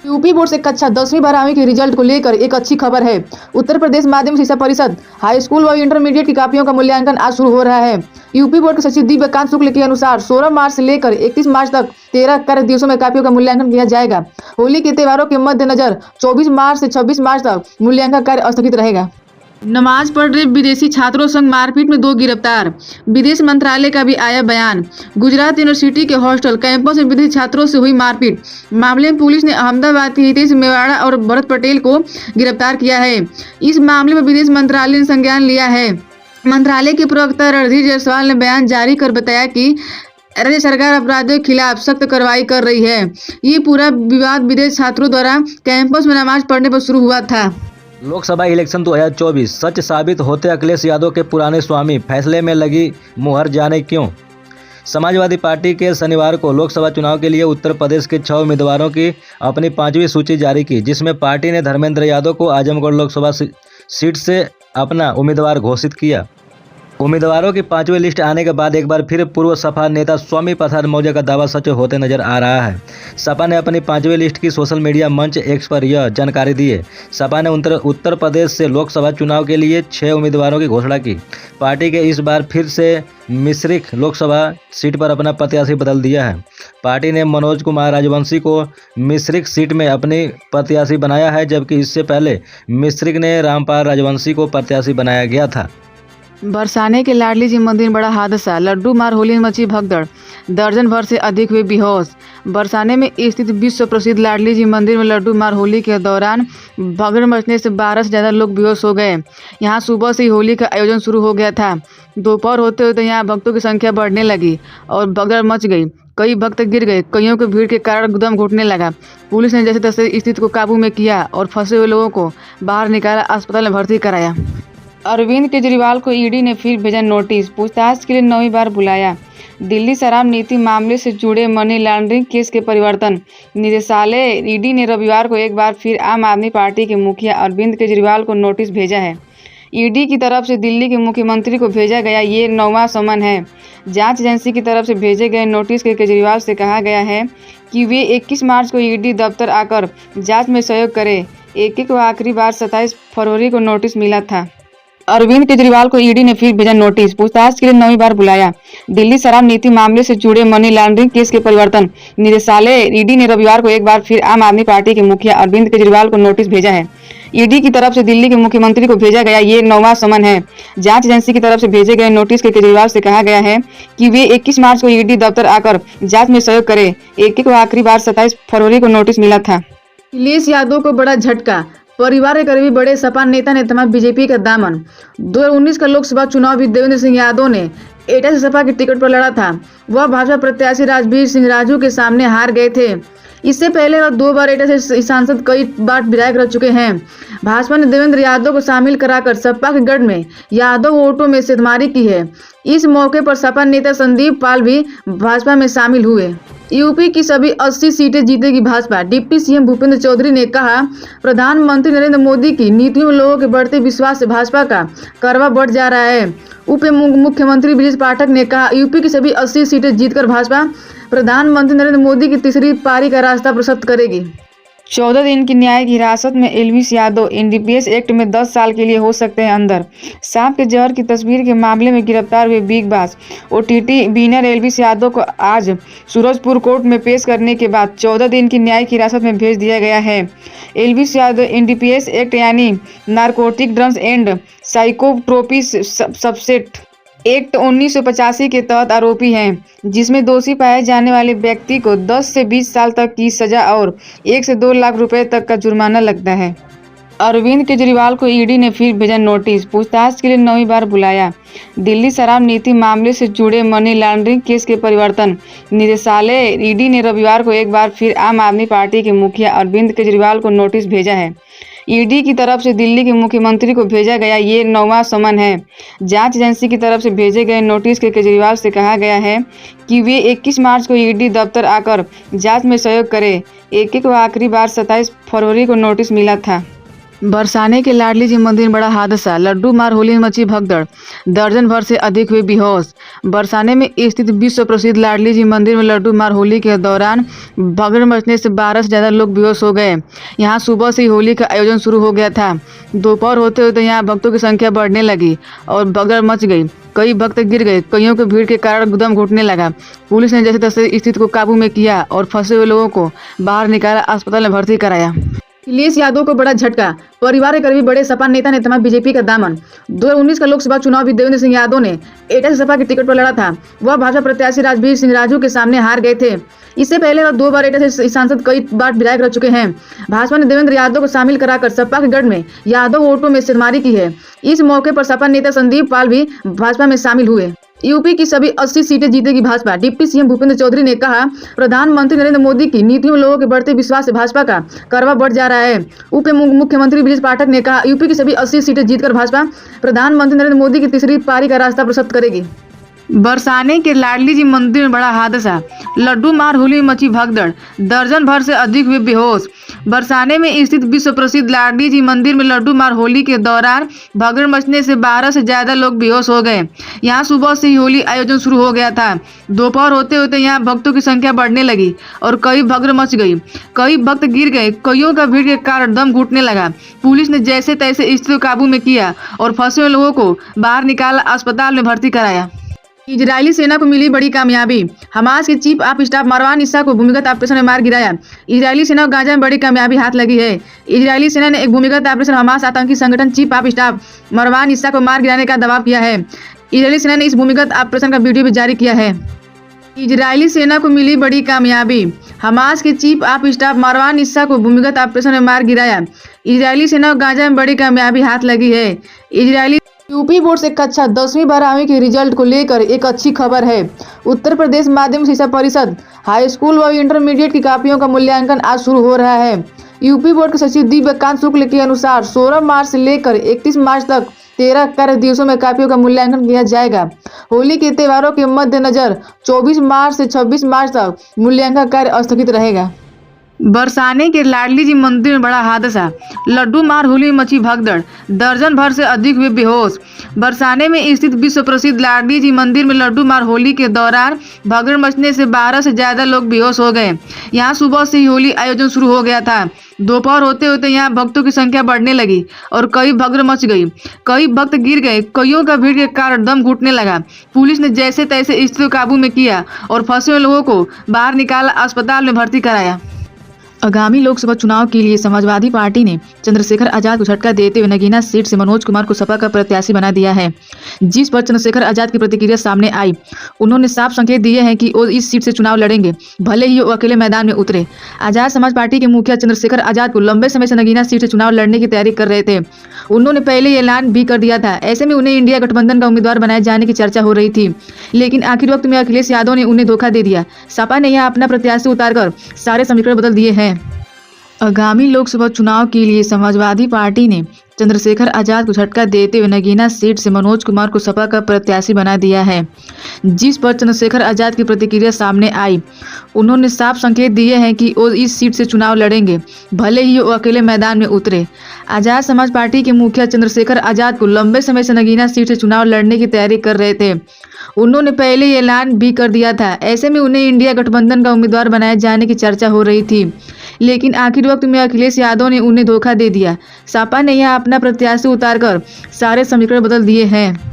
UP board से कक्षा 10वीं 12वीं के रिजल्ट को लेकर एक अच्छी खबर है। उत्तर प्रदेश माध्यमिक शिक्षा परिषद हाई स्कूल व इंटरमीडिएट की कापियों का मूल्यांकन आज शुरू हो रहा है। यूपी बोर्ड के सचिव दिव्यकांत शुक्ल के अनुसार 16 मार्च से लेकर 31 मार्च तक 13 कार्य दिवसों में कापियों का मूल्यांकन किया जाएगा। होली के त्योहारों के मद्देनजर 24 मार्च से 26 मार्च तक मूल्यांकन कार्य स्थगित रहेगा। नमाज पढ़ रहे विदेशी छात्रों संग मारपीट में 2 गिरफ्तार। विदेश मंत्रालय का भी आया बयान। गुजरात यूनिवर्सिटी के हॉस्टल कैंपस में विदेशी छात्रों से हुई मारपीट मामले में पुलिस ने अहमदाबाद के हितेश मेवाड़ा और भरत पटेल को गिरफ्तार किया है। इस मामले में विदेश मंत्रालय ने संज्ञान लिया है। मंत्रालय के प्रवक्ता रणधीर जायसवाल ने बयान जारी कर बताया कि राज्य सरकार अपराधियों के खिलाफ सख्त कार्रवाई कर रही है। ये पूरा विवाद विदेशी छात्रों द्वारा कैंपस में नमाज पढ़ने पर शुरू हुआ था। लोकसभा इलेक्शन 2024 सच साबित होते अखिलेश यादव के पुराने स्वामी, फैसले में लगी मुहर, जाने क्यों। समाजवादी पार्टी के शनिवार को लोकसभा चुनाव के लिए उत्तर प्रदेश के 6 उम्मीदवारों की अपनी 5वीं सूची जारी की, जिसमें पार्टी ने धर्मेंद्र यादव को आजमगढ़ लोकसभा सीट से अपना उम्मीदवार घोषित किया। उम्मीदवारों की 5वीं लिस्ट आने के बाद एक बार फिर पूर्व सपा नेता स्वामी प्रसाद मौर्य का दावा सच होते नजर आ रहा है। सपा ने अपनी 5वीं लिस्ट की सोशल मीडिया मंच एक्स पर यह जानकारी दी है। सपा ने उत्तर प्रदेश से लोकसभा चुनाव के लिए 6 उम्मीदवारों की घोषणा की। पार्टी के इस बार फिर से मिश्रिख लोकसभा सीट पर अपना प्रत्याशी बदल दिया है। पार्टी ने मनोज कुमार राजवंशी को मिश्रिख सीट में अपनी प्रत्याशी बनाया है, जबकि इससे पहले मिश्रिख ने रामपाल राजवंशी को प्रत्याशी बनाया गया था। बरसाने के लाडली जी मंदिर में बड़ा हादसा, लड्डू मार होली में मची भगदड़, दर्जन भर से अधिक हुए बेहोश। बरसाने में स्थित विश्व प्रसिद्ध लाडली जी मंदिर में लड्डू मार होली के दौरान भगदड़ मचने से 12 से ज़्यादा लोग बेहोश हो गए। यहाँ सुबह से ही होली का आयोजन शुरू हो गया था। दोपहर होते होते यहाँ भक्तों की संख्या बढ़ने लगी और भगदड़ मच गई। कई भक्त गिर गए, कईयों के भीड़ के कारण दम घुटने लगा। पुलिस ने जैसे तैसे स्थिति को काबू में किया और फंसे हुए लोगों को बाहर निकाला, अस्पताल में भर्ती कराया। अरविंद केजरीवाल को ईडी ने फिर भेजा नोटिस, पूछताछ के लिए 9वीं बार बुलाया। दिल्ली शराब नीति मामले से जुड़े मनी लॉन्ड्रिंग केस के परिवर्तन निदेशालय ईडी ने रविवार को एक बार फिर आम आदमी पार्टी के मुखिया अरविंद केजरीवाल को नोटिस भेजा है। ईडी की तरफ से दिल्ली के मुख्यमंत्री को भेजा गया ये 9वां समन है। जांच एजेंसी की तरफ से भेजे गए नोटिस के केजरीवाल से कहा गया है कि वे 21 मार्च को ईडी दफ्तर आकर जाँच में सहयोग करें। एक को आखिरी बार 27 फरवरी को नोटिस मिला था। अरविंद केजरीवाल को ईडी ने फिर भेजा नोटिस, पूछताछ के लिए 9वीं बार बुलाया। दिल्ली शराब नीति मामले से जुड़े मनी लॉन्ड्रिंग केस के परिवर्तन निदेशालय ईडी ने रविवार को एक बार फिर आम आदमी पार्टी के मुखिया अरविंद केजरीवाल को नोटिस भेजा है। ईडी की तरफ से दिल्ली के मुख्यमंत्री को भेजा गया ये 9वां समन है। जांच एजेंसी की तरफ से भेजे गए नोटिस के केजरीवाल से कहा गया है कि वे 21 मार्च को ईडी दफ्तर आकर जाँच में सहयोग करें। एक को आखिरी बार 27 फरवरी को नोटिस मिला था। अखिलेश यादव को बड़ा झटका, परिवार के करीबी बड़े सपा नेता ने थमा बीजेपी का दामन। 2019 का लोकसभा चुनाव भी देवेंद्र सिंह यादव ने एटा से सपा के टिकट पर लड़ा था। वह भाजपा प्रत्याशी राजवीर सिंह राजू के सामने हार गए थे। इससे पहले वह 2 बार एटा से सांसद, कई बार विधायक रह चुके हैं। भाजपा ने देवेंद्र यादव को शामिल कराकर सपा के गढ़ में यादव वोटों में सेधमारी की है। इस मौके पर सपा नेता संदीप पाल भी भाजपा में शामिल हुए। यूपी की सभी 80 सीटें जीतेगी भाजपा, डिप्टी सीएम भूपेंद्र चौधरी ने कहा। प्रधानमंत्री नरेंद्र मोदी की नीतियों में लोगों के बढ़ते विश्वास से भाजपा का करवा बढ़ जा रहा है। उप मुख्यमंत्री ब्रजेश पाठक ने कहा, यूपी की सभी 80 सीटें जीतकर भाजपा प्रधानमंत्री नरेंद्र मोदी की तीसरी पारी का रास्ता प्रशस्त करेगी। 14 दिन की न्यायिक हिरासत में एल्विस यादव एनडीपीएस एक्ट में 10 साल के लिए हो सकते हैं अंदर। सांप के जहर की तस्वीर के मामले में गिरफ्तार हुए big boss OTT winner Elvis Yadav को आज सूरजपुर कोर्ट में पेश करने के बाद 14 दिन की न्यायिक हिरासत में भेज दिया गया है। एल्विस यादव एनडीपीएस एक्ट यानी narcotic drugs and psychotropic substances act 1985 के तहत आरोपी हैं, जिसमें दोषी पाए जाने वाले व्यक्ति को 10 से 20 साल तक की सजा और 1 से 2 लाख रुपए तक का जुर्माना लगता है। अरविंद केजरीवाल को ईडी ने फिर भेजा नोटिस, पूछताछ के लिए 9वीं बार बुलाया। दिल्ली शराब नीति मामले से जुड़े मनी लॉन्ड्रिंग केस के परिवर्तन निदेशालय ईडी ने रविवार को एक बार फिर आम आदमी पार्टी के मुखिया अरविंद केजरीवाल को नोटिस भेजा है। ईडी की तरफ से दिल्ली के मुख्यमंत्री को भेजा गया ये 9वां समन है। जांच एजेंसी की तरफ से भेजे गए नोटिस के केजरीवाल से कहा गया है कि वे 21 मार्च को ईडी दफ्तर आकर जांच में सहयोग करें। एक को आखिरी बार 27 फरवरी को नोटिस मिला था। बरसाने के लाडली जी मंदिर में बड़ा हादसा, लड्डू मार होली में मची भगदड़, दर्जन भर से अधिक हुए बेहोश। बरसाने में स्थित विश्व प्रसिद्ध लाडली जी मंदिर में लड्डू मार होली के दौरान भगदड़ मचने से 12 से ज्यादा लोग बेहोश हो गए। यहां सुबह से ही होली का आयोजन शुरू हो गया था। दोपहर होते होते यहां भक्तों की संख्या बढ़ने लगी और भगदड़ मच गई। कई भक्त गिर गए, कईयों के भीड़ के कारण दम घुटने लगा। पुलिस ने जैसे तैसे स्थिति को काबू में किया और फंसे हुए लोगों को बाहर निकाला, अस्पताल में भर्ती कराया। अखिलेश यादव को बड़ा झटका, परिवार के करीबी बड़े सपा नेता ने थमा बीजेपी का दामन। 2019 का लोकसभा चुनाव भी देवेंद्र सिंह यादव ने एटा से सपा के टिकट पर लड़ा था। वह भाजपा प्रत्याशी राजवीर सिंह राजू के सामने हार गए थे। इससे पहले वह 2 बार एटा से सांसद, कई बार विधायक रह चुके हैं। भाजपा ने देवेंद्र यादव को शामिल कराकर सपा के गढ़ में यादव वोटों में सिरमारी की है। इस मौके पर सपा नेता संदीप पाल भी भाजपा में शामिल हुए। यूपी की सभी 80 सीटें जीतेगी भाजपा। डिप्टी सीएम भूपेंद्र चौधरी ने कहा, प्रधानमंत्री नरेंद्र मोदी की नीतियों में लोगों के बढ़ते विश्वास से भाजपा का करवा बढ़ जा रहा है। उप मुख्यमंत्री ब्रजेश पाठक ने कहा, यूपी की सभी 80 सीटें जीतकर भाजपा प्रधानमंत्री नरेंद्र मोदी की तीसरी पारी का रास्ता प्रशस्त करेगी। बरसाने के लाडली जी मंदिर में बड़ा हादसा, लड्डू मार होली में मची भगदड़, दर्जन भर से अधिक हुए बेहोश। बरसाने में स्थित विश्व प्रसिद्ध लाडली जी मंदिर में लड्डू मार होली के दौरान भगदड़ मचने से 12 से ज्यादा लोग बेहोश हो गए। यहां सुबह से ही होली आयोजन शुरू हो गया था। दोपहर होते होते यहां भक्तों की संख्या बढ़ने लगी और कई भगदड़ मच गई। कई भक्त गिर गए, कईयों का भीड़ के कारण दम घुटने लगा। पुलिस ने जैसे तैसे स्थिति को काबू में किया और फंसे हुए लोगों को बाहर निकाला, अस्पताल में भर्ती कराया। इजरायली सेना को मिली बड़ी कामयाबी, हमास के चीफ ऑफ स्टाफ मरवान इस्सा को भूमिगत ऑपरेशन में मार गिराया। इजरायली सेना को गाजा में बड़ी कामयाबी हाथ लगी है। इजरायली सेना ने एक भूमिगत ऑपरेशन हमास आतंकी संगठन चीफ ऑफ स्टाफ मरवान इस्सा को मार गिराने का दबाव किया है। इजरायली सेना ने इस भूमिगत ऑपरेशन का वीडियो भी जारी किया है। इजरायली सेना को मिली बड़ी कामयाबी, हमास के चीफ ऑफ स्टाफ मरवान इस्सा को भूमिगत ऑपरेशन में मार गिराया। इजरायली सेना को गाजा में बड़ी कामयाबी हाथ लगी है। इजरायली यूपी बोर्ड से कक्षा 10वीं 12वीं के रिजल्ट को लेकर एक अच्छी खबर है। उत्तर प्रदेश माध्यमिक शिक्षा परिषद हाई स्कूल व इंटरमीडिएट की कॉपियों का मूल्यांकन आज शुरू हो रहा है। यूपी बोर्ड के सचिव दिव्यकांत शुक्ल के अनुसार 16 मार्च से लेकर 31 मार्च तक 13 कार्य दिवसों में कॉपियों का मूल्यांकन किया जाएगा। होली के त्योहारों के मद्देनजर 24 मार्च से 26 मार्च तक मूल्यांकन कार्य स्थगित रहेगा। बरसाने के लाडली जी मंदिर में बड़ा हादसा, लड्डू मार होली में मची भगदड़, दर्जन भर से अधिक हुए बेहोश। बरसाने में स्थित विश्व प्रसिद्ध लाडली जी मंदिर में लड्डू मार होली के दौरान भगदड़ मचने से 12 से ज्यादा लोग बेहोश हो गए। यहां सुबह से ही होली आयोजन शुरू हो गया था। दोपहर होते होते यहां भक्तों की संख्या बढ़ने लगी और कई भगदड़ मच गई। कई भक्त गिर गए, कईयों का भीड़ के कारण दम घुटने लगा। पुलिस ने जैसे तैसे स्थिति को काबू में किया और फंसे हुए लोगों को बाहर निकाला, अस्पताल में भर्ती कराया। आगामी लोकसभा चुनाव के लिए समाजवादी पार्टी ने चंद्रशेखर आजाद को झटका देते हुए नगीना सीट से मनोज कुमार को सपा का प्रत्याशी बना दिया है। जिस पर चंद्रशेखर आजाद की प्रतिक्रिया सामने आई, उन्होंने साफ संकेत दिए हैं कि वो इस सीट से चुनाव लड़ेंगे, भले ही वो अकेले मैदान में उतरे। आजाद समाज पार्टी के मुखिया चंद्रशेखर आजाद को लंबे समय से नगीना सीट से चुनाव लड़ने की तैयारी कर रहे थे। उन्होंने पहले ही ऐलान भी कर दिया था। ऐसे में उन्हें इंडिया गठबंधन का उम्मीदवार बनाए जाने की चर्चा हो रही थी, लेकिन आखिर वक्त में अखिलेश यादव ने उन्हें धोखा दे दिया। सपा ने यहाँ अपना प्रत्याशी उतारकर सारे समीकरण बदल दिए हैं। आगामी लोकसभा चुनाव के लिए समाजवादी पार्टी ने चंद्रशेखर आजाद को झटका देते हुए नगीना सीट से मनोज कुमार को सपा का प्रत्याशी बना दिया है। जिस पर चंद्रशेखर आजाद की प्रतिक्रिया सामने आई, उन्होंने साफ संकेत दिए हैं कि वो इस सीट से चुनाव लड़ेंगे, भले ही वो अकेले मैदान में उतरे। आजाद समाज पार्टी के मुखिया चंद्रशेखर आजाद को लंबे समय से नगीना सीट से चुनाव लड़ने की तैयारी कर रहे थे। उन्होंने पहले ही ऐलान भी कर दिया था। ऐसे में उन्हें इंडिया गठबंधन का उम्मीदवार बनाए जाने की चर्चा हो रही थी, लेकिन आखिर वक्त में अखिलेश यादव ने उन्हें धोखा दे दिया। सपा ने यहाँ अपना प्रत्याशी उतारकर सारे समीकरण बदल दिए हैं।